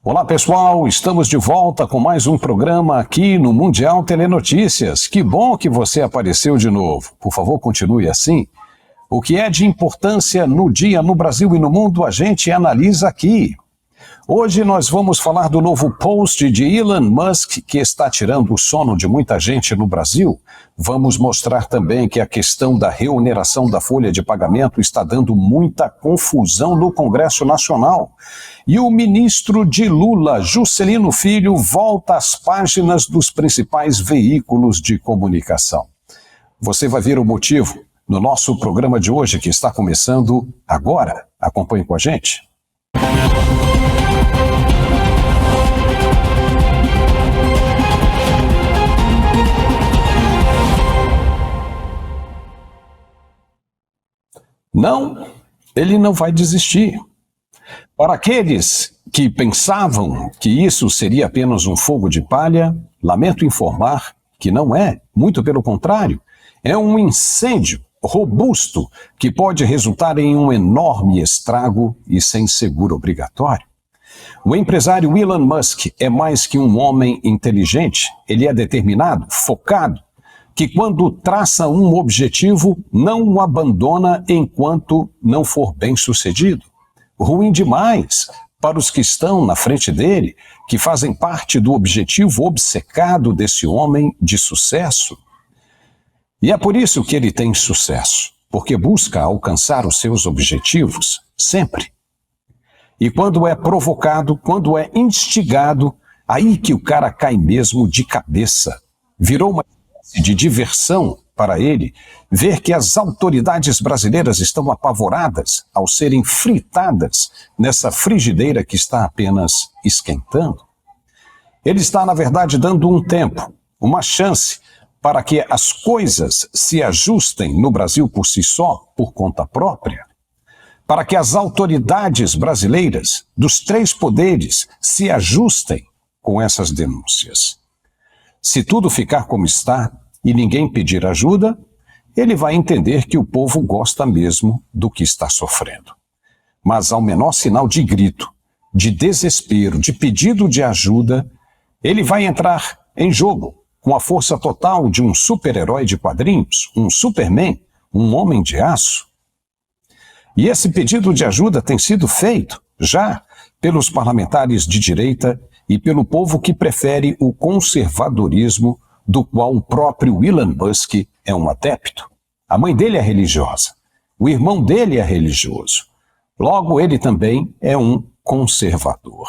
Olá pessoal, estamos de volta com mais um programa aqui no Mundial Telenotícias. Que bom que você apareceu de novo. Por favor, continue assim. O que é de importância no dia, no Brasil e no mundo, a gente analisa aqui. Hoje nós vamos falar do novo post de Elon Musk, que está tirando o sono de muita gente no Brasil. Vamos mostrar também que a questão da reoneração da folha de pagamento está dando muita confusão no Congresso Nacional. E o ministro de Lula, Juscelino Filho, volta às páginas dos principais veículos de comunicação. Você vai ver o motivo no nosso programa de hoje, que está começando agora. Acompanhe com a gente. Não, ele não vai desistir. Para aqueles que pensavam que isso seria apenas um fogo de palha, lamento informar que não é, muito pelo contrário, é um incêndio robusto que pode resultar em um enorme estrago e sem seguro obrigatório. O empresário Elon Musk é mais que um homem inteligente, ele é determinado, focado, que quando traça um objetivo, não o abandona enquanto não for bem-sucedido. Ruim demais para os que estão na frente dele, que fazem parte do objetivo obcecado desse homem de sucesso. E é por isso que ele tem sucesso, porque busca alcançar os seus objetivos sempre. E quando é provocado, quando é instigado, aí que o cara cai mesmo de cabeça. Virou uma de diversão para ele ver que as autoridades brasileiras estão apavoradas ao serem fritadas nessa frigideira que está apenas esquentando. Ele está, na verdade, dando um tempo, uma chance para que as coisas se ajustem no Brasil por si só, por conta própria, para que as autoridades brasileiras dos três poderes se ajustem com essas denúncias. Se tudo ficar como está e ninguém pedir ajuda, ele vai entender que o povo gosta mesmo do que está sofrendo. Mas ao menor sinal de grito, de desespero, de pedido de ajuda, ele vai entrar em jogo com a força total de um super-herói de quadrinhos, um Superman, um homem de aço. E esse pedido de ajuda tem sido feito já pelos parlamentares de direita e pelo povo que prefere o conservadorismo, do qual o próprio Elon Musk é um adepto. A mãe dele é religiosa, o irmão dele é religioso. Logo, ele também é um conservador.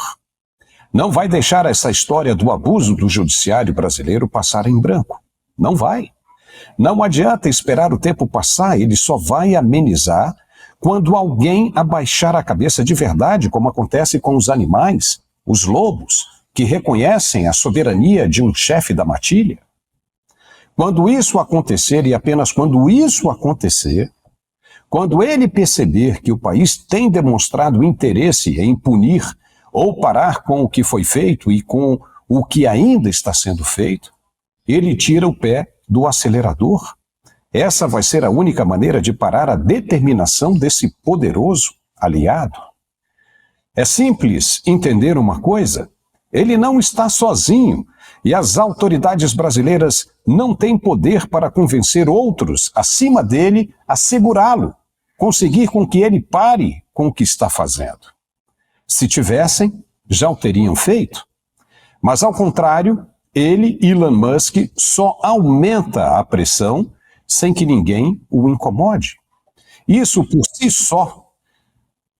Não vai deixar essa história do abuso do judiciário brasileiro passar em branco. Não vai. Não adianta esperar o tempo passar, ele só vai amenizar quando alguém abaixar a cabeça de verdade, como acontece com os animais, os lobos, que reconhecem a soberania de um chefe da matilha. Quando isso acontecer, e apenas quando isso acontecer, quando ele perceber que o país tem demonstrado interesse em punir ou parar com o que foi feito e com o que ainda está sendo feito, ele tira o pé do acelerador. Essa vai ser a única maneira de parar a determinação desse poderoso aliado. É simples entender uma coisa: ele não está sozinho e as autoridades brasileiras não têm poder para convencer outros acima dele a segurá-lo, conseguir com que ele pare com o que está fazendo. Se tivessem, já o teriam feito. Mas, ao contrário, ele, Elon Musk, só aumenta a pressão sem que ninguém o incomode. Isso, por si só,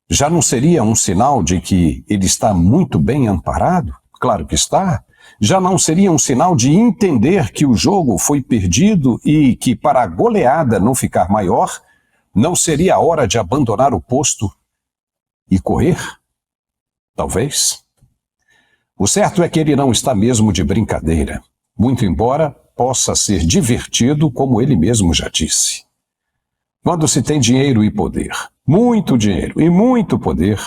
já não seria um sinal de que ele está muito bem amparado? Claro que está. Já não seria um sinal de entender que o jogo foi perdido e que, para a goleada não ficar maior, não seria a hora de abandonar o posto e correr? Talvez. O certo é que ele não está mesmo de brincadeira, muito embora possa ser divertido, como ele mesmo já disse. Quando se tem dinheiro e poder, muito dinheiro e muito poder,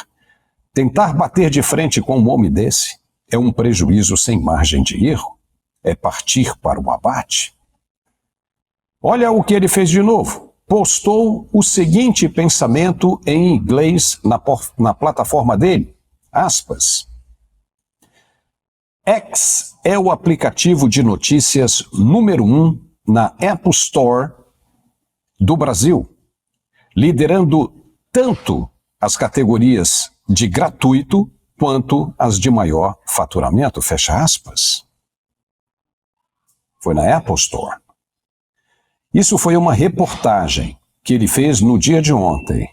tentar bater de frente com um homem desse é um prejuízo sem margem de erro, é partir para o abate. Olha o que ele fez de novo. Postou o seguinte pensamento em inglês na plataforma dele, aspas: X é o aplicativo de notícias número 1 na Apple Store do Brasil, liderando tanto as categorias de gratuito quanto as de maior faturamento, fecha aspas. Foi na Apple Store. Isso foi uma reportagem que ele fez no dia de ontem.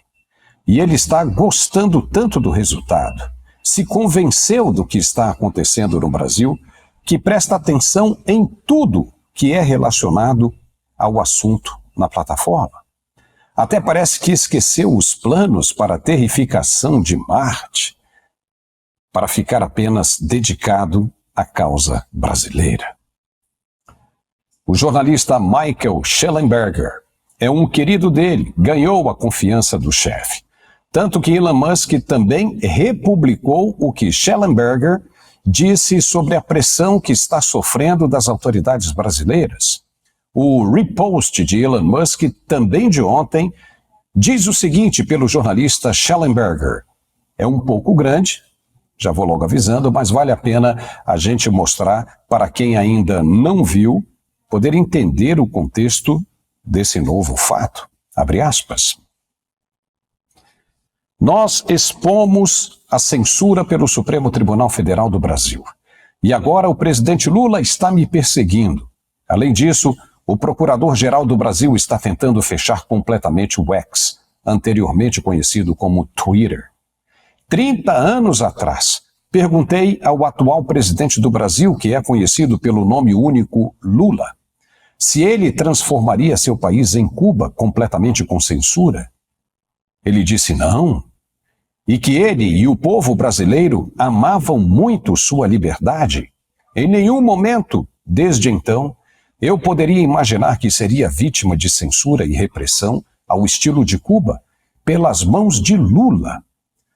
E ele está gostando tanto do resultado, se convenceu do que está acontecendo no Brasil, que presta atenção em tudo que é relacionado ao assunto na plataforma. Até parece que esqueceu os planos para a terrificação de Marte, para ficar apenas dedicado à causa brasileira. O jornalista Michael Shellenberger é um querido dele, ganhou a confiança do chefe. Tanto que Elon Musk também republicou o que Shellenberger disse sobre a pressão que está sofrendo das autoridades brasileiras. O repost de Elon Musk, também de ontem, diz o seguinte pelo jornalista Shellenberger: é um pouco grande, já vou logo avisando, mas vale a pena a gente mostrar para quem ainda não viu, poder entender o contexto desse novo fato. Abre aspas. Nós expomos a censura pelo Supremo Tribunal Federal do Brasil. E agora o presidente Lula está me perseguindo. Além disso, o Procurador-Geral do Brasil está tentando fechar completamente o X, anteriormente conhecido como Twitter. 30 anos atrás, perguntei ao atual presidente do Brasil, que é conhecido pelo nome único Lula, se ele transformaria seu país em Cuba completamente com censura. Ele disse não, e que ele e o povo brasileiro amavam muito sua liberdade. Em nenhum momento, desde então, eu poderia imaginar que seria vítima de censura e repressão ao estilo de Cuba, pelas mãos de Lula.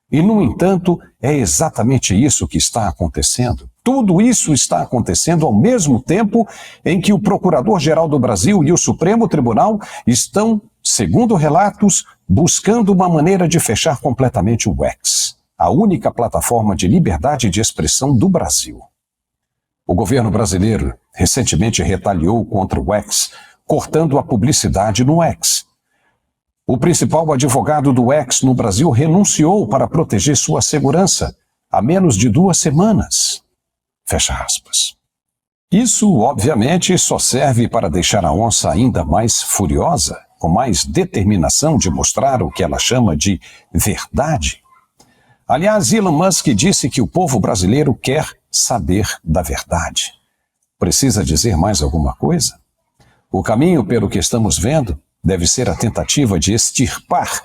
E, no entanto, é exatamente isso que está acontecendo. Tudo isso está acontecendo ao mesmo tempo em que o Procurador-Geral do Brasil e o Supremo Tribunal estão, segundo relatos, buscando uma maneira de fechar completamente o X, a única plataforma de liberdade de expressão do Brasil. O governo brasileiro recentemente retaliou contra o X, cortando a publicidade no X. O principal advogado do X no Brasil renunciou para proteger sua segurança há menos de 2 semanas. Fecha aspas. Isso, obviamente, só serve para deixar a onça ainda mais furiosa, com mais determinação de mostrar o que ela chama de verdade. Aliás, Elon Musk disse que o povo brasileiro quer saber da verdade. Precisa dizer mais alguma coisa? O caminho, pelo que estamos vendo, deve ser a tentativa de extirpar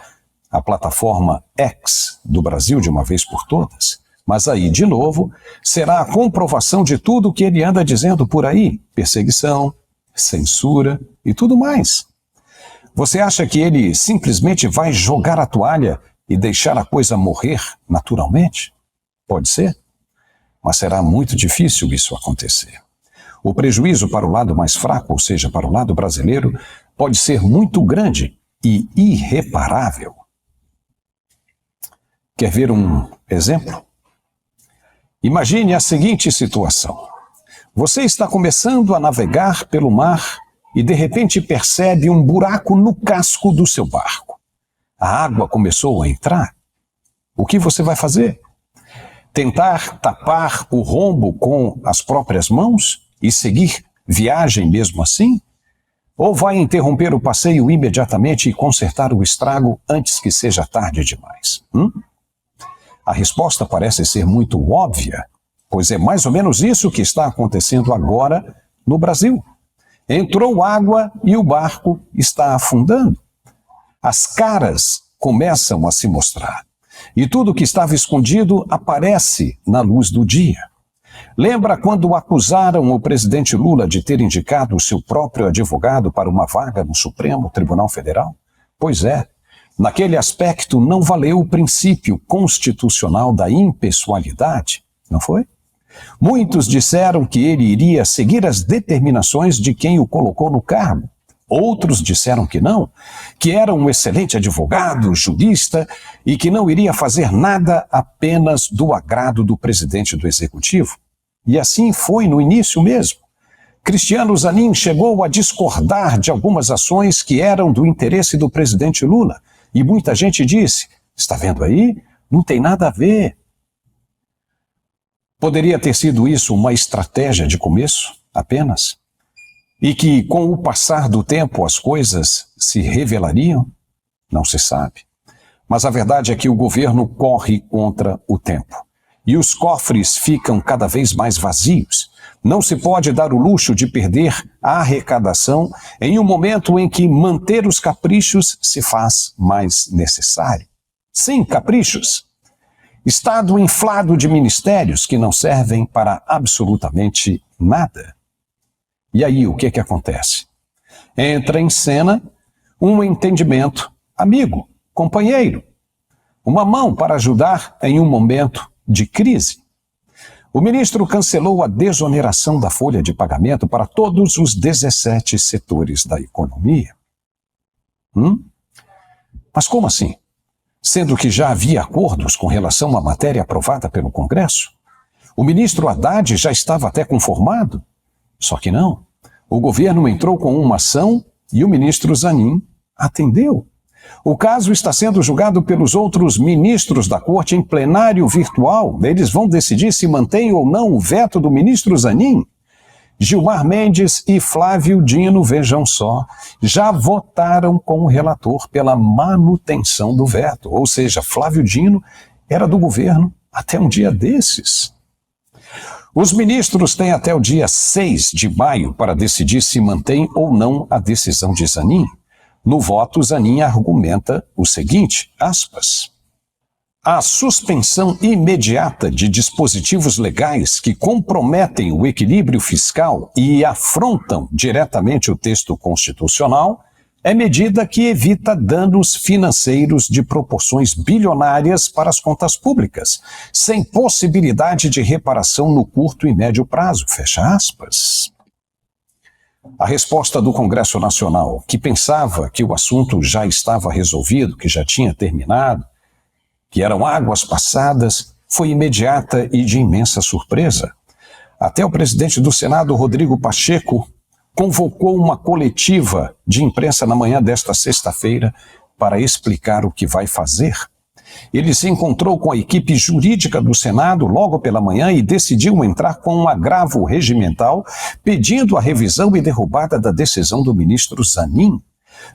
a plataforma X do Brasil de uma vez por todas. Mas aí, de novo, será a comprovação de tudo o que ele anda dizendo por aí: perseguição, censura e tudo mais. Você acha que ele simplesmente vai jogar a toalha e deixar a coisa morrer naturalmente? Pode ser, mas será muito difícil isso acontecer. O prejuízo para o lado mais fraco, ou seja, para o lado brasileiro, pode ser muito grande e irreparável. Quer ver um exemplo? Imagine a seguinte situação. Você está começando a navegar pelo mar e de repente percebe um buraco no casco do seu barco. A água começou a entrar. O que você vai fazer? Tentar tapar o rombo com as próprias mãos e seguir viagem mesmo assim? Ou vai interromper o passeio imediatamente e consertar o estrago antes que seja tarde demais? A resposta parece ser muito óbvia, pois é mais ou menos isso que está acontecendo agora no Brasil. Entrou água e o barco está afundando. As caras começam a se mostrar e tudo que estava escondido aparece na luz do dia. Lembra quando acusaram o presidente Lula de ter indicado o seu próprio advogado para uma vaga no Supremo Tribunal Federal? Pois é, naquele aspecto não valeu o princípio constitucional da impessoalidade, não foi? Muitos disseram que ele iria seguir as determinações de quem o colocou no cargo. Outros disseram que não, que era um excelente advogado, jurista e que não iria fazer nada apenas do agrado do presidente do Executivo. E assim foi no início mesmo. Cristiano Zanin chegou a discordar de algumas ações que eram do interesse do presidente Lula. E muita gente disse, está vendo aí? Não tem nada a ver. Poderia ter sido isso uma estratégia de começo, apenas? E que com o passar do tempo as coisas se revelariam? Não se sabe. Mas a verdade é que o governo corre contra o tempo. E os cofres ficam cada vez mais vazios. Não se pode dar o luxo de perder a arrecadação em um momento em que manter os caprichos se faz mais necessário. Sim, caprichos. Estado inflado de ministérios que não servem para absolutamente nada. E aí, o que acontece? Entra em cena um entendimento amigo, companheiro, uma mão para ajudar em um momento de crise. O ministro cancelou a desoneração da folha de pagamento para todos os 17 setores da economia. Mas como assim? Sendo que já havia acordos com relação à matéria aprovada pelo Congresso? O ministro Haddad já estava até conformado? Só que não. O governo entrou com uma ação e o ministro Zanin atendeu. O caso está sendo julgado pelos outros ministros da Corte em plenário virtual. Eles vão decidir se mantém ou não o veto do ministro Zanin. Gilmar Mendes e Flávio Dino, vejam só, já votaram com o relator pela manutenção do veto. Ou seja, Flávio Dino era do governo até um dia desses. Os ministros têm até o dia 6 de maio para decidir se mantém ou não a decisão de Zanin. No voto, Zanin argumenta o seguinte, aspas, a suspensão imediata de dispositivos legais que comprometem o equilíbrio fiscal e afrontam diretamente o texto constitucional é medida que evita danos financeiros de proporções bilionárias para as contas públicas, sem possibilidade de reparação no curto e médio prazo, fecha aspas. A resposta do Congresso Nacional, que pensava que o assunto já estava resolvido, que já tinha terminado, que eram águas passadas, foi imediata e de imensa surpresa. Até o presidente do Senado, Rodrigo Pacheco, convocou uma coletiva de imprensa na manhã desta sexta-feira para explicar o que vai fazer. Ele se encontrou com a equipe jurídica do Senado logo pela manhã e decidiu entrar com um agravo regimental, pedindo a revisão e derrubada da decisão do ministro Zanin.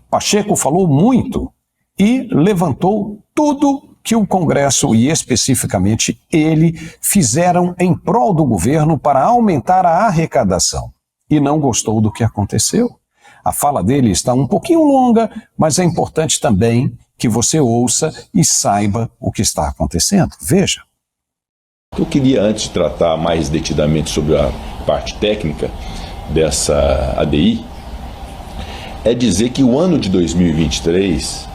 Pacheco falou muito e levantou tudo que o Congresso e especificamente ele fizeram em prol do governo para aumentar a arrecadação. E não gostou do que aconteceu. A fala dele está um pouquinho longa, mas é importante também que você ouça e saiba o que está acontecendo. Veja. Eu queria, antes de tratar mais detidamente sobre a parte técnica dessa ADI, é dizer que o ano de 2023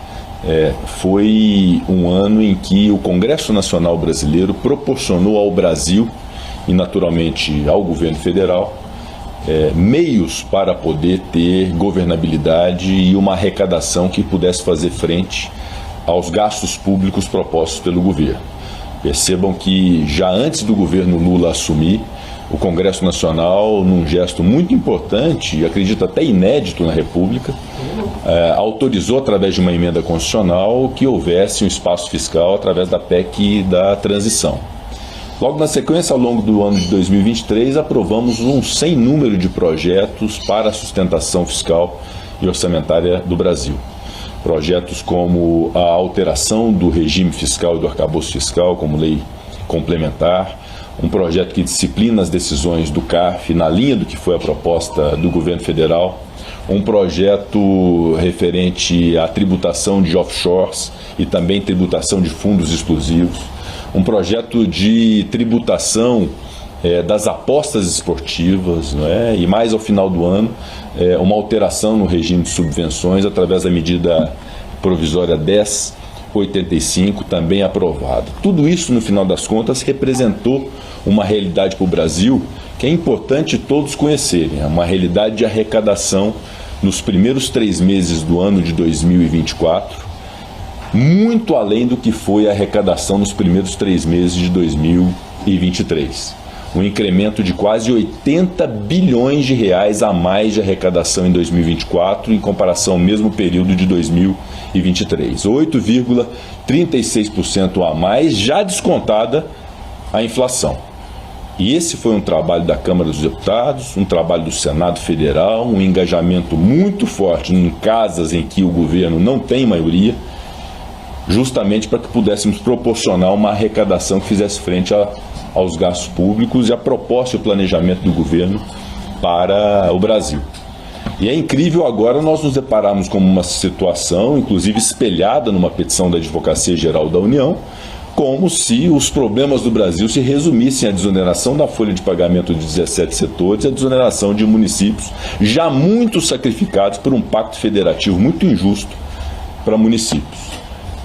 foi um ano em que o Congresso Nacional Brasileiro proporcionou ao Brasil e naturalmente ao governo federal meios para poder ter governabilidade e uma arrecadação que pudesse fazer frente aos gastos públicos propostos pelo governo. Percebam que já antes do governo Lula assumir, o Congresso Nacional, num gesto muito importante, e acredito até inédito na República, autorizou através de uma emenda constitucional que houvesse um espaço fiscal através da PEC da transição. Logo na sequência, ao longo do ano de 2023, aprovamos um sem número de projetos para a sustentação fiscal e orçamentária do Brasil. Projetos como a alteração do regime fiscal e do arcabouço fiscal como lei complementar, um projeto que disciplina as decisões do CARF na linha do que foi a proposta do governo federal, um projeto referente à tributação de offshores e também tributação de fundos exclusivos, um projeto de tributação das apostas esportivas, não é? E mais ao final do ano, uma alteração no regime de subvenções através da medida provisória 1085, também aprovada. Tudo isso, no final das contas, representou uma realidade para o Brasil que é importante todos conhecerem, é uma realidade de arrecadação nos primeiros 3 meses do ano de 2024, muito além do que foi a arrecadação nos primeiros 3 meses de 2023. um incremento de quase 80 bilhões de reais a mais de arrecadação em 2024 em comparação ao mesmo período de 2023. 8,36% a mais, já descontada a inflação. E esse foi um trabalho da Câmara dos Deputados, um trabalho do Senado Federal, um engajamento muito forte em casas em que o governo não tem maioria, justamente para que pudéssemos proporcionar uma arrecadação que fizesse frente aos gastos públicos e a proposta e o planejamento do governo para o Brasil. E é incrível agora nós nos depararmos com uma situação, inclusive espelhada numa petição da Advocacia Geral da União, como se os problemas do Brasil se resumissem à desoneração da folha de pagamento de 17 setores e à desoneração de municípios já muito sacrificados por um pacto federativo muito injusto para municípios.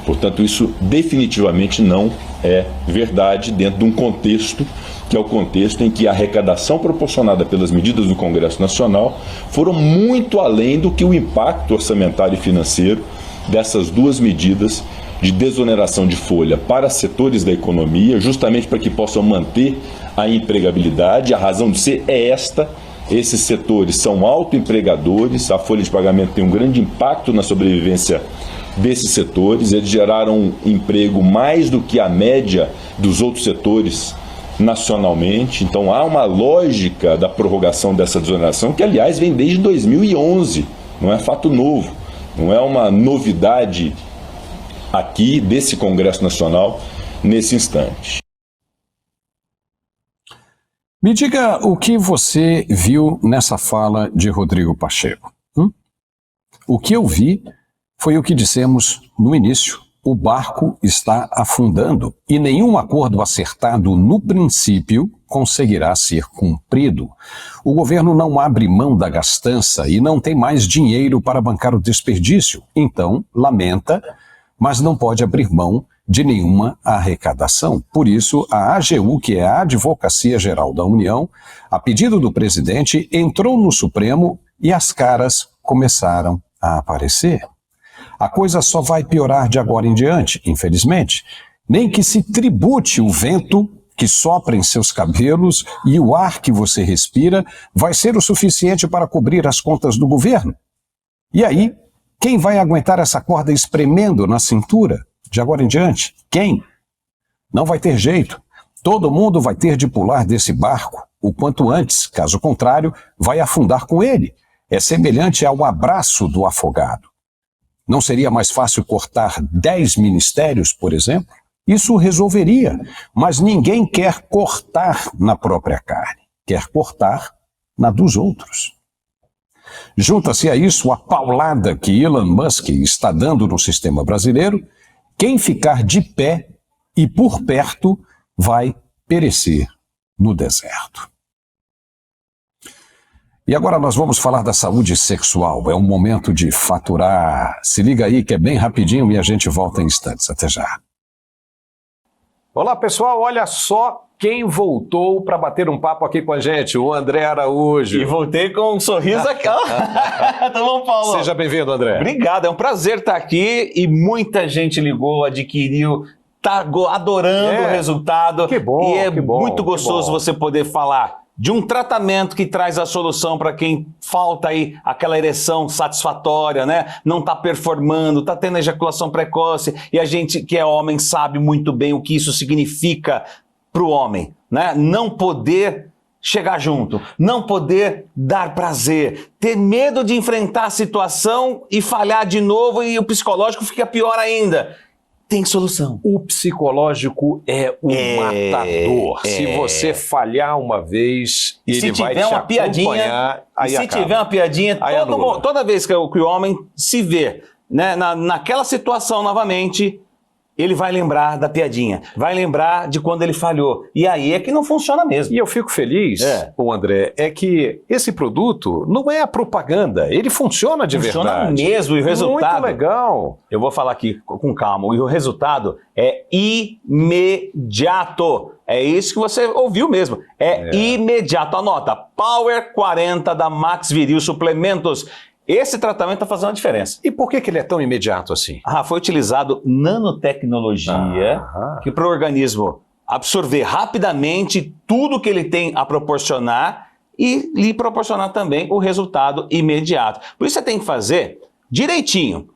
Portanto, isso definitivamente não é verdade dentro de um contexto que é o contexto em que a arrecadação proporcionada pelas medidas do Congresso Nacional foram muito além do que o impacto orçamentário e financeiro dessas duas medidas de desoneração de folha para setores da economia, justamente para que possam manter a empregabilidade. A razão de ser é esta: esses setores são autoempregadores, a folha de pagamento tem um grande impacto na sobrevivência desses setores, eles geraram emprego mais do que a média dos outros setores nacionalmente. Então há uma lógica da prorrogação dessa desoneração que, aliás, vem desde 2011, não é fato novo, não é uma novidade aqui desse Congresso Nacional nesse instante. Me diga o que você viu nessa fala de Rodrigo Pacheco. O que eu vi foi o que dissemos no início: o barco está afundando e nenhum acordo acertado no princípio conseguirá ser cumprido. O governo não abre mão da gastança e não tem mais dinheiro para bancar o desperdício. Então, lamenta, mas não pode abrir mão de nenhuma arrecadação. Por isso, a AGU, que é a Advocacia Geral da União, a pedido do presidente, entrou no Supremo e as caras começaram a aparecer. A coisa só vai piorar de agora em diante, infelizmente. Nem que se tribute o vento que sopra em seus cabelos e o ar que você respira vai ser o suficiente para cobrir as contas do governo. E aí, quem vai aguentar essa corda espremendo na cintura de agora em diante? Quem? Não vai ter jeito. Todo mundo vai ter de pular desse barco o quanto antes, caso contrário, vai afundar com ele. É semelhante ao abraço do afogado. Não seria mais fácil cortar 10 ministérios, por exemplo? Isso resolveria, mas ninguém quer cortar na própria carne, quer cortar na dos outros. Junta-se a isso a paulada que Elon Musk está dando no sistema brasileiro. Quem ficar de pé e por perto vai perecer no deserto. E agora nós vamos falar da saúde sexual. É um momento de faturar. Se liga aí que é bem rapidinho e a gente volta em instantes. Até já. Olá, pessoal. Olha só quem voltou para bater um papo aqui com a gente, o André Araújo. E voltei com um sorriso aqui. Tá bom, Paulo? Seja bem-vindo, André. Obrigado, é um prazer estar aqui e muita gente ligou, adquiriu, tá adorando o resultado. Que bom, e é que bom, muito gostoso que bom. você poder falar de um tratamento que traz a solução para quem falta aí aquela ereção satisfatória, né? Não está performando, está tendo ejaculação precoce, e a gente que é homem sabe muito bem o que isso significa para o homem, né? Não poder chegar junto, não poder dar prazer, ter medo de enfrentar a situação e falhar de novo e o psicológico fica pior ainda. Tem solução. O psicológico é o matador. Se você falhar uma vez, ele vai te acompanhar. Aí se tiver uma piadinha, toda vez que o homem se vê, né, naquela situação novamente, ele vai lembrar da piadinha, vai lembrar de quando ele falhou. E aí é que não funciona mesmo. E eu fico feliz, André, é que esse produto não é a propaganda, ele funciona de verdade. Funciona mesmo, e o resultado... Muito legal. Eu vou falar aqui com calma, e o resultado é imediato. É isso que você ouviu mesmo, é imediato. Anota, Power 40 da Max Viril Suplementos. Esse tratamento está fazendo a diferença. E por que ele é tão imediato assim? Foi utilizado nanotecnologia que para o organismo absorver rapidamente tudo que ele tem a proporcionar e lhe proporcionar também o resultado imediato. Por isso você tem que fazer direitinho.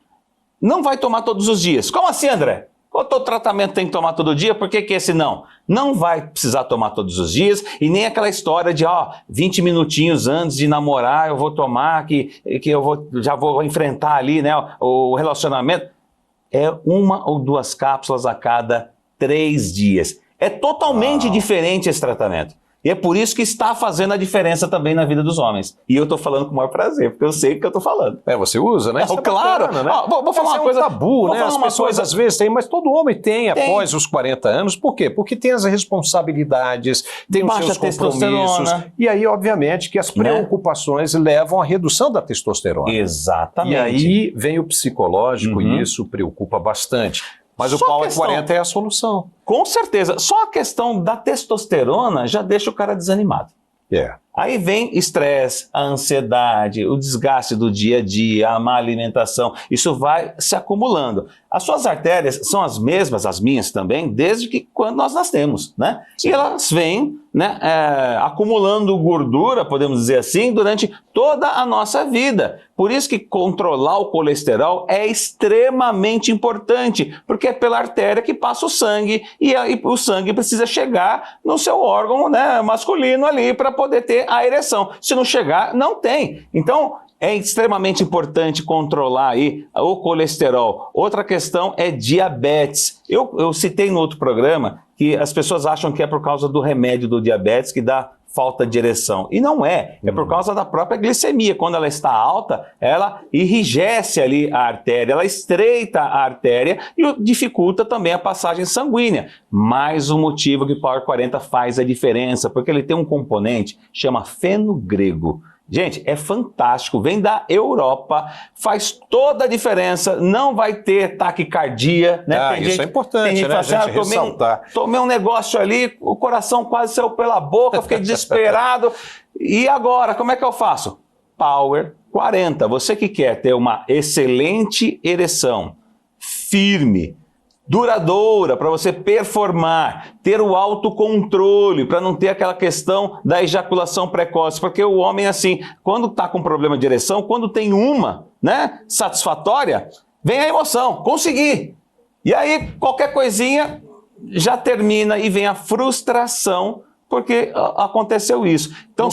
Não vai tomar todos os dias. Como assim, André? Qual todo tratamento tem que tomar todo dia? Por que esse não? Não vai precisar tomar todos os dias e nem aquela história de 20 minutinhos antes de namorar eu vou tomar, que já vou enfrentar ali, né, o relacionamento. É 1 ou 2 cápsulas a cada 3 dias. É totalmente diferente esse tratamento. E é por isso que está fazendo a diferença também na vida dos homens. E eu estou falando com o maior prazer, porque eu sei o que eu estou falando. Você usa, né? Claro. Bacana, né? Vou falar uma coisa. É um tabu, né? As pessoas às vezes têm, mas todo homem tem após os 40 anos. Por quê? Porque tem as responsabilidades, tem os seus compromissos. E aí, obviamente, que as preocupações levam à redução da testosterona. Exatamente. E aí vem o psicológico e isso preocupa bastante. Mas o Power 40 é a solução. Com certeza. Só a questão da testosterona já deixa o cara desanimado. Aí vem estresse, a ansiedade, o desgaste do dia a dia, a má alimentação. Isso vai se acumulando. As suas artérias são as mesmas, as minhas também, desde que quando nós nascemos, né? Sim. E elas vêm, né, acumulando gordura, podemos dizer assim, durante toda a nossa vida. Por isso que controlar o colesterol é extremamente importante, porque é pela artéria que passa o sangue e o sangue precisa chegar no seu órgão, né, masculino ali para poder ter a ereção. Se não chegar, não tem. Então, é extremamente importante controlar aí o colesterol. Outra questão é diabetes. Eu citei no outro programa que as pessoas acham que é por causa do remédio do diabetes que dá falta de ereção. E não é. É por causa da própria glicemia. Quando ela está alta, ela enrijece ali a artéria, ela estreita a artéria e dificulta também a passagem sanguínea. Mais um motivo que o Power 40 faz a diferença, porque ele tem um componente que chama fenogrego. Gente, é fantástico, vem da Europa, faz toda a diferença, não vai ter taquicardia, né? Isso é importante, né? A gente ressaltar. Tomei um negócio ali, o coração quase saiu pela boca, fiquei desesperado. E agora, como é que eu faço? Power 40. Você que quer ter uma excelente ereção, firme, duradoura, para você performar, ter o autocontrole, para não ter aquela questão da ejaculação precoce, porque o homem, assim, quando está com problema de ereção, quando tem uma, né, satisfatória, vem a emoção, consegui. E aí, qualquer coisinha já termina e vem a frustração, porque aconteceu isso. Então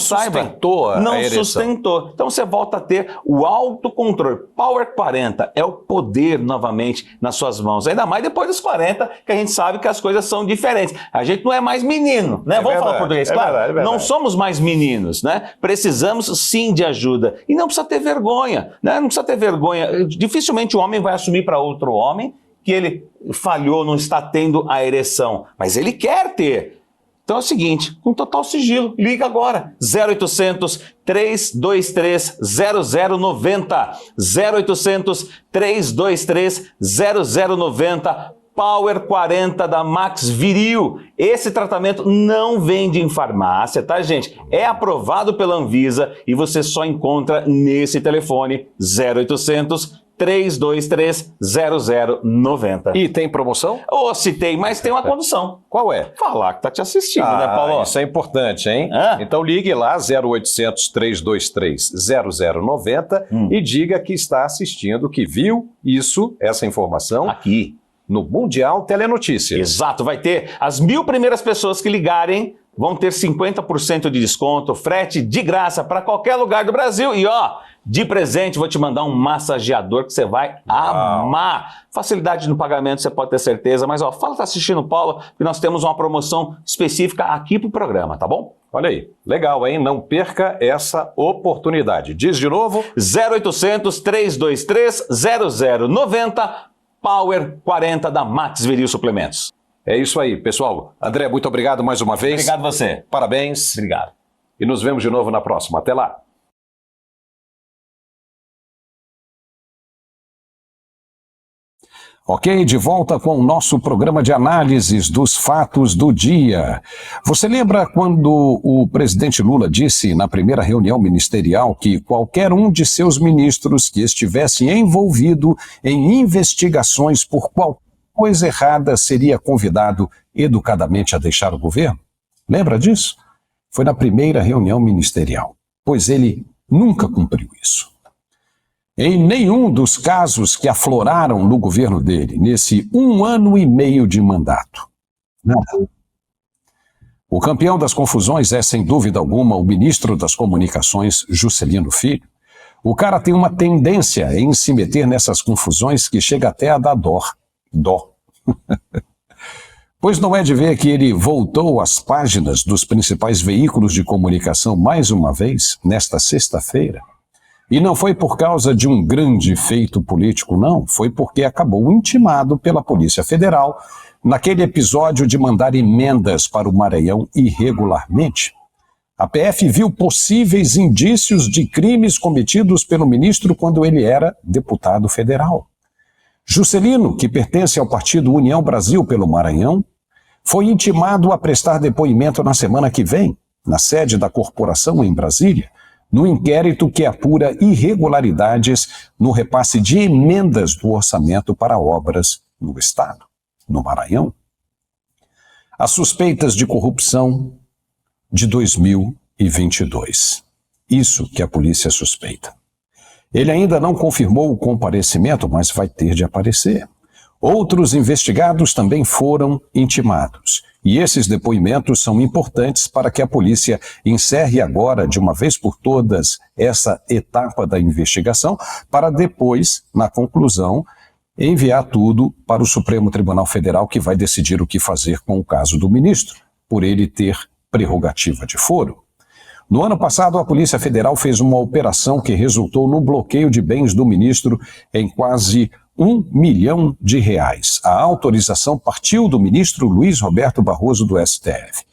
não sustentou. Então você volta a ter o autocontrole. Power 40 é o poder novamente nas suas mãos. Ainda mais depois dos 40, que a gente sabe que as coisas são diferentes. A gente não é mais menino, né? Vamos falar português, claro? É verdade. Não somos mais meninos, né? Precisamos sim de ajuda. E não precisa ter vergonha, né? Não precisa ter vergonha. Dificilmente o homem vai assumir para outro homem que ele falhou, não está tendo a ereção. Mas ele quer ter. Então é o seguinte, com total sigilo, liga agora, 0800 323 0090, 0800 323 0090, Power 40 da Max Viril. Esse tratamento não vende em farmácia, tá, gente? É aprovado pela Anvisa e você só encontra nesse telefone, 0800 323 0090. E tem promoção? Se tem, mas tem uma condição. Qual é? Falar que tá te assistindo, né, Paulo? Isso é importante, hein? Então ligue lá, 0800 323 0090 e diga que está assistindo, que viu essa informação aqui no Mundial Telenotícias. Exato, vai ter as 1.000 primeiras pessoas que ligarem, vão ter 50% de desconto, frete de graça para qualquer lugar do Brasil. E de presente vou te mandar um massageador que você vai amar. Facilidade no pagamento, você pode ter certeza. Mas fala que tá assistindo, Paulo, que nós temos uma promoção específica aqui pro programa, tá bom? Olha aí, legal, hein? Não perca essa oportunidade. Diz de novo. 0800 323 0090, Power 40 da Max Viril Suplementos. É isso aí, pessoal. André, muito obrigado mais uma vez. Obrigado você. Parabéns. Obrigado. E nos vemos de novo na próxima. Até lá. Ok, de volta com o nosso programa de análises dos fatos do dia. Você lembra quando o presidente Lula disse na primeira reunião ministerial que qualquer um de seus ministros que estivesse envolvido em investigações por coisa errada seria convidado educadamente a deixar o governo? Lembra disso? Foi na primeira reunião ministerial, pois ele nunca cumpriu isso. Em nenhum dos casos que afloraram no governo dele, nesse 1 ano e meio de mandato. Nada. O campeão das confusões é, sem dúvida alguma, o ministro das Comunicações, Juscelino Filho. O cara tem uma tendência em se meter nessas confusões que chega até a dar dó. Pois não é de ver que ele voltou às páginas dos principais veículos de comunicação mais uma vez, nesta sexta-feira. E não foi por causa de um grande feito político, não. Foi porque acabou intimado pela Polícia Federal naquele episódio de mandar emendas para o Maranhão irregularmente. A PF viu possíveis indícios de crimes cometidos pelo ministro quando ele era deputado federal. Juscelino, que pertence ao partido União Brasil pelo Maranhão, foi intimado a prestar depoimento na semana que vem, na sede da corporação em Brasília, no inquérito que apura irregularidades no repasse de emendas do orçamento para obras no Estado, no Maranhão. As suspeitas de corrupção de 2022. Isso que a polícia suspeita. Ele ainda não confirmou o comparecimento, mas vai ter de aparecer. Outros investigados também foram intimados. E esses depoimentos são importantes para que a polícia encerre agora, de uma vez por todas, essa etapa da investigação, para depois, na conclusão, enviar tudo para o Supremo Tribunal Federal, que vai decidir o que fazer com o caso do ministro, por ele ter prerrogativa de foro. No ano passado, a Polícia Federal fez uma operação que resultou no bloqueio de bens do ministro em quase R$1 milhão. A autorização partiu do ministro Luiz Roberto Barroso do STF.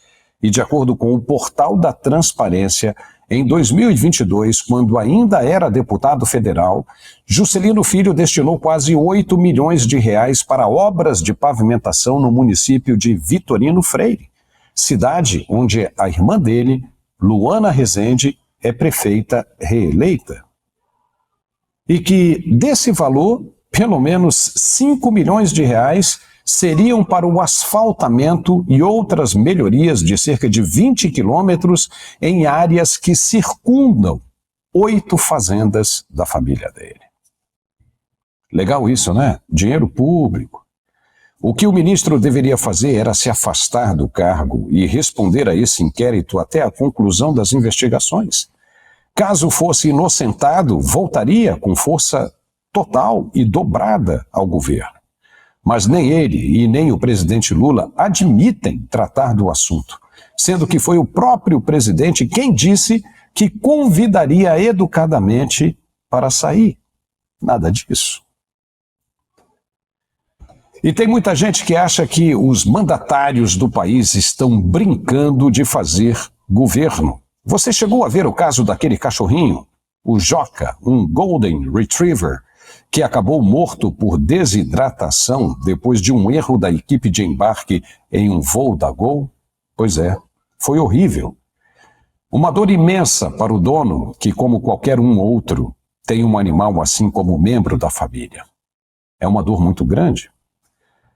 E de acordo com o Portal da Transparência, em 2022, quando ainda era deputado federal, Juscelino Filho destinou quase R$8 milhões para obras de pavimentação no município de Vitorino Freire, cidade onde a irmã dele, Luana Rezende, é prefeita reeleita. E que desse valor, pelo menos R$5 milhões seriam para o asfaltamento e outras melhorias de cerca de 20 quilômetros em áreas que circundam 8 fazendas da família dele. Legal isso, né? Dinheiro público. O que o ministro deveria fazer era se afastar do cargo e responder a esse inquérito até a conclusão das investigações. Caso fosse inocentado, voltaria com força total e dobrada ao governo. Mas nem ele e nem o presidente Lula admitem tratar do assunto, sendo que foi o próprio presidente quem disse que convidaria educadamente para sair. Nada disso. E tem muita gente que acha que os mandatários do país estão brincando de fazer governo. Você chegou a ver o caso daquele cachorrinho, o Joca, um Golden Retriever, que acabou morto por desidratação depois de um erro da equipe de embarque em um voo da Gol? Pois é, foi horrível. Uma dor imensa para o dono, que, como qualquer um outro, tem um animal assim como membro da família. É uma dor muito grande.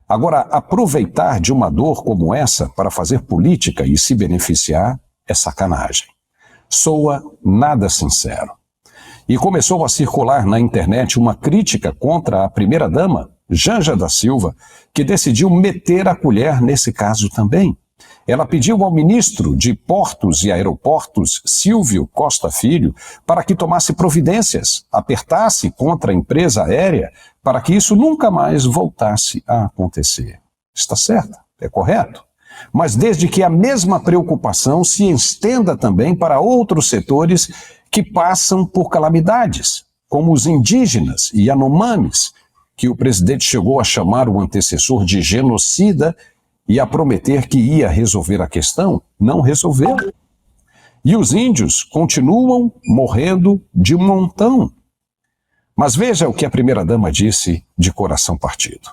Agora, aproveitar de uma dor como essa para fazer política e se beneficiar é sacanagem. Soa nada sincero. E começou a circular na internet uma crítica contra a primeira-dama, Janja da Silva, que decidiu meter a colher nesse caso também. Ela pediu ao ministro de Portos e Aeroportos, Silvio Costa Filho, para que tomasse providências, apertasse contra a empresa aérea, para que isso nunca mais voltasse a acontecer. Está certo? É correto? Mas desde que a mesma preocupação se estenda também para outros setores que passam por calamidades, como os indígenas e Yanomamis, que o presidente chegou a chamar o antecessor de genocida e a prometer que ia resolver a questão, não resolveu. E os índios continuam morrendo de montão. Mas veja o que a primeira-dama disse de coração partido.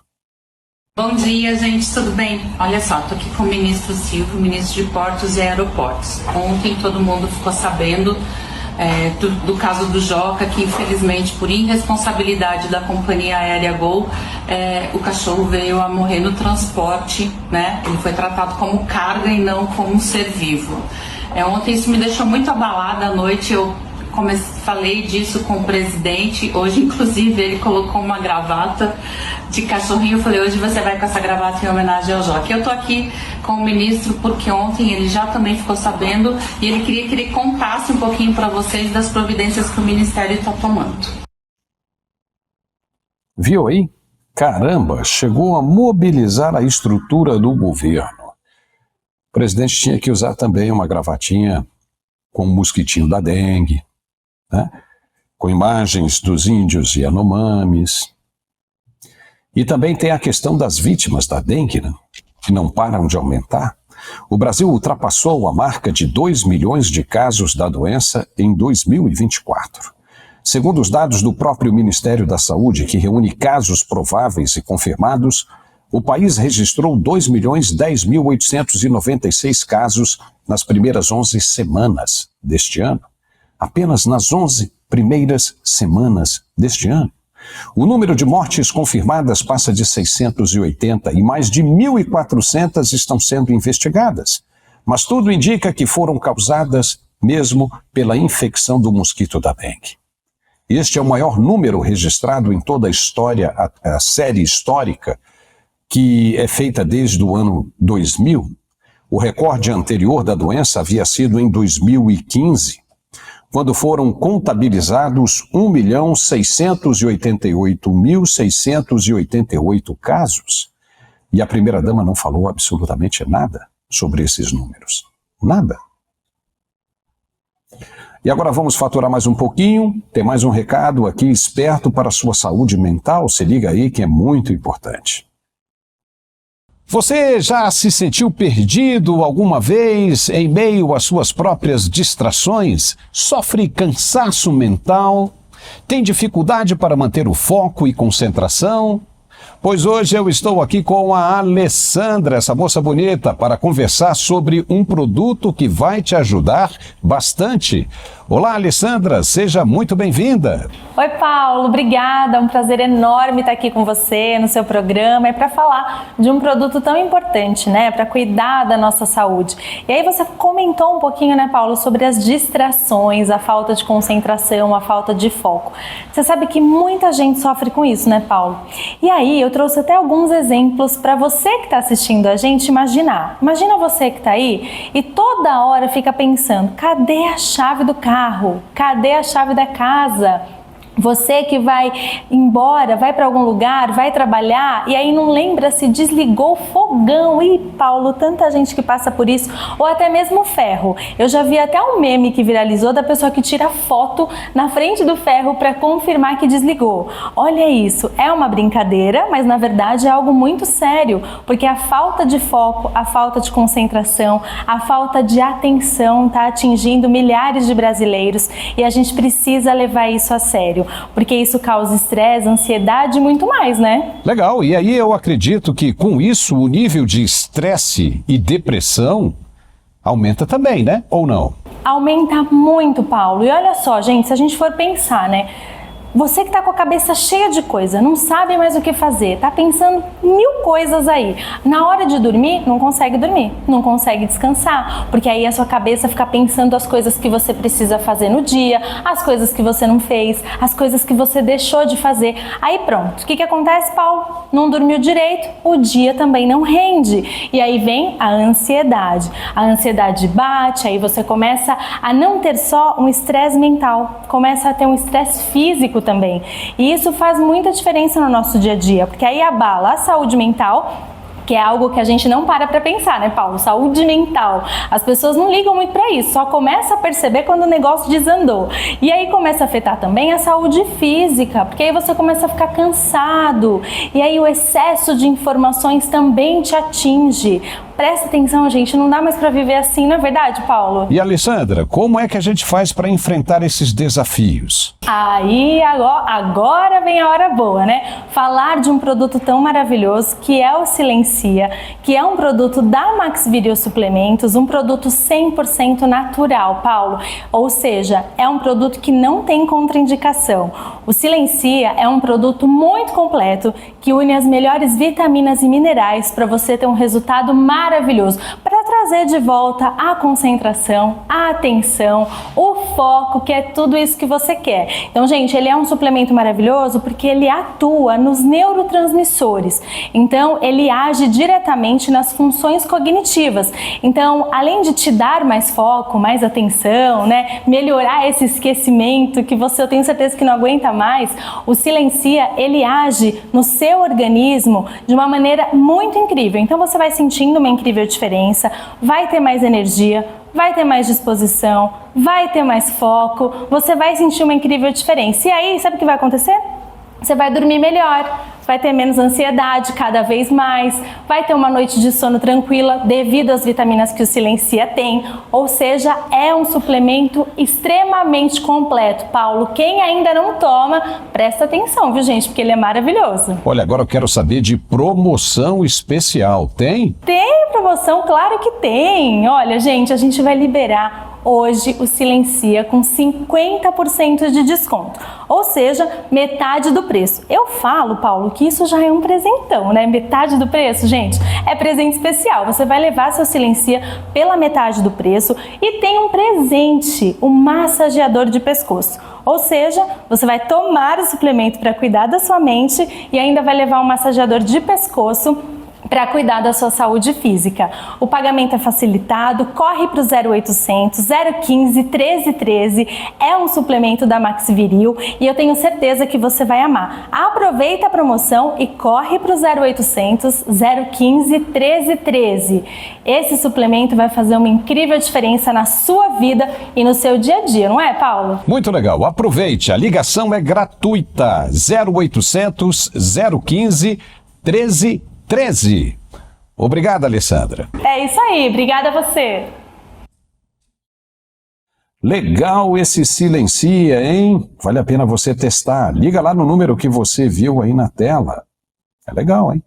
Bom dia, gente, tudo bem? Olha só, estou aqui com o ministro Silvio, ministro de Portos e Aeroportos. Ontem todo mundo ficou sabendo do caso do Joca, que infelizmente por irresponsabilidade da companhia aérea Gol, o cachorro veio a morrer no transporte, né? Ele foi tratado como carga e não como um ser vivo. Ontem isso me deixou muito abalada à noite. Eu falei disso com o presidente. Hoje, inclusive, ele colocou uma gravata de cachorrinho. Eu falei, hoje você vai com essa gravata em homenagem ao Joca. Eu tô aqui com o ministro porque ontem ele já também ficou sabendo e ele queria que ele contasse um pouquinho para vocês das providências que o Ministério está tomando. Viu aí? Caramba, chegou a mobilizar a estrutura do governo. O presidente tinha que usar também uma gravatinha com o mosquitinho da dengue, né? Com imagens dos índios e Yanomamis. E também tem a questão das vítimas da dengue, né? Que não param de aumentar. O Brasil ultrapassou a marca de 2 milhões de casos da doença em 2024. Segundo os dados do próprio Ministério da Saúde, que reúne casos prováveis e confirmados, o país registrou 2.010.896 casos nas primeiras 11 semanas deste ano. Apenas nas 11 primeiras semanas deste ano. O número de mortes confirmadas passa de 680 e mais de 1.400 estão sendo investigadas. Mas tudo indica que foram causadas mesmo pela infecção do mosquito da dengue. Este é o maior número registrado em toda a história, a série histórica, que é feita desde o ano 2000. O recorde anterior da doença havia sido em 2015, quando foram contabilizados 1.688.688 casos. E a primeira-dama não falou absolutamente nada sobre esses números. Nada. E agora vamos faturar mais um pouquinho. Tem mais um recado aqui esperto para a sua saúde mental. Se liga aí que é muito importante. Você já se sentiu perdido alguma vez em meio às suas próprias distrações? Sofre cansaço mental? Tem dificuldade para manter o foco e concentração? Pois hoje eu estou aqui com a Alessandra, essa moça bonita, para conversar sobre um produto que vai te ajudar bastante. Olá, Alessandra, seja muito bem-vinda. Oi, Paulo, obrigada. É um prazer enorme estar aqui com você no seu programa. É para falar de um produto tão importante, né? Para cuidar da nossa saúde. E aí você comentou um pouquinho, né, Paulo, sobre as distrações, a falta de concentração, a falta de foco. Você sabe que muita gente sofre com isso, né, Paulo? E aí eu trouxe até alguns exemplos para você que está assistindo a gente imaginar. Imagina você que está aí e toda hora fica pensando, cadê a chave do carro? Cadê a chave da casa? Você que vai embora, vai para algum lugar, vai trabalhar e aí não lembra se desligou o fogão. Ih, Paulo, tanta gente que passa por isso. Ou até mesmo o ferro. Eu já vi até um meme que viralizou da pessoa que tira foto na frente do ferro para confirmar que desligou. Olha isso, é uma brincadeira, mas na verdade é algo muito sério, porque a falta de foco, a falta de concentração, a falta de atenção está atingindo milhares de brasileiros e a gente precisa levar isso a sério. Porque isso causa estresse, ansiedade e muito mais, né? Legal, e aí eu acredito que com isso o nível de estresse e depressão aumenta também, né? Ou não? Aumenta muito, Paulo. E olha só, gente, se a gente for pensar, né? Você que está com a cabeça cheia de coisa, não sabe mais o que fazer, está pensando 1000 coisas aí. Na hora de dormir, não consegue dormir, não consegue descansar, porque aí a sua cabeça fica pensando as coisas que você precisa fazer no dia, as coisas que você não fez, as coisas que você deixou de fazer. Aí pronto, o que acontece, Paulo? Não dormiu direito, o dia também não rende. E aí vem a ansiedade. A ansiedade bate, aí você começa a não ter só um estresse mental, começa a ter um estresse físico também. E isso faz muita diferença no nosso dia a dia, porque aí abala a saúde mental, que é algo que a gente não para pensar, né, Paulo? Saúde mental. As pessoas não ligam muito para isso, só começa a perceber quando o negócio desandou. E aí começa a afetar também a saúde física, porque aí você começa a ficar cansado. E aí o excesso de informações também te atinge. Presta atenção, gente, não dá mais para viver assim, não é verdade, Paulo? E Alessandra, como é que a gente faz para enfrentar esses desafios? Aí, agora vem a hora boa, né? Falar de um produto tão maravilhoso que é o Silencia, que é um produto da Max Viril Suplementos, um produto 100% natural, Paulo. Ou seja, é um produto que não tem contraindicação. O Silencia é um produto muito completo que une as melhores vitaminas e minerais para você ter um resultado maravilhoso, para trazer de volta a concentração, a atenção, o foco, que é tudo isso que você quer. Então, gente, ele é um suplemento maravilhoso porque ele atua nos neurotransmissores. Então, ele age diretamente nas funções cognitivas. Então, além de te dar mais foco, mais atenção, né, melhorar esse esquecimento que você, eu tenho certeza que não aguenta mais, o Silencia, ele age no seu organismo de uma maneira muito incrível. Então, você vai sentindo uma incrível diferença, vai ter mais energia, vai ter mais disposição, vai ter mais foco, você vai sentir uma incrível diferença. E aí, sabe o que vai acontecer? Você vai dormir melhor, vai ter menos ansiedade cada vez mais, vai ter uma noite de sono tranquila devido às vitaminas que o Silencia tem, ou seja, é um suplemento extremamente completo. Paulo, quem ainda não toma, presta atenção, viu, gente, porque ele é maravilhoso. Olha, agora eu quero saber de promoção especial, tem? Tem promoção, claro que tem. Olha, gente, a gente vai liberar hoje o Silencia com 50% de desconto, ou seja, metade do preço. Eu falo, Paulo, que isso já é um presentão, né? Metade do preço, gente, é presente especial. Você vai levar seu Silencia pela metade do preço e tem um presente, um massageador de pescoço. Ou seja, você vai tomar o suplemento para cuidar da sua mente e ainda vai levar um massageador de pescoço para cuidar da sua saúde física. O pagamento é facilitado, corre para o 0800 015 1313, é um suplemento da Max Viril e eu tenho certeza que você vai amar. Aproveita a promoção e corre para o 0800 015 1313. Esse suplemento vai fazer uma incrível diferença na sua vida e no seu dia a dia, não é, Paulo? Muito legal, aproveite, a ligação é gratuita, 0800 015 1313. Obrigado, Alessandra. É isso aí, obrigada a você. Legal esse Silencia, hein? Vale a pena você testar. Liga lá no número que você viu aí na tela. É legal, hein?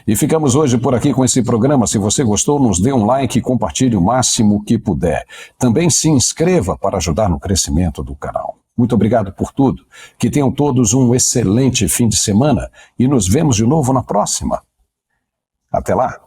E ficamos hoje por aqui com esse programa. Se você gostou, nos dê um like e compartilhe o máximo que puder. Também se inscreva para ajudar no crescimento do canal. Muito obrigado por tudo. Que tenham todos um excelente fim de semana e nos vemos de novo na próxima. Até lá!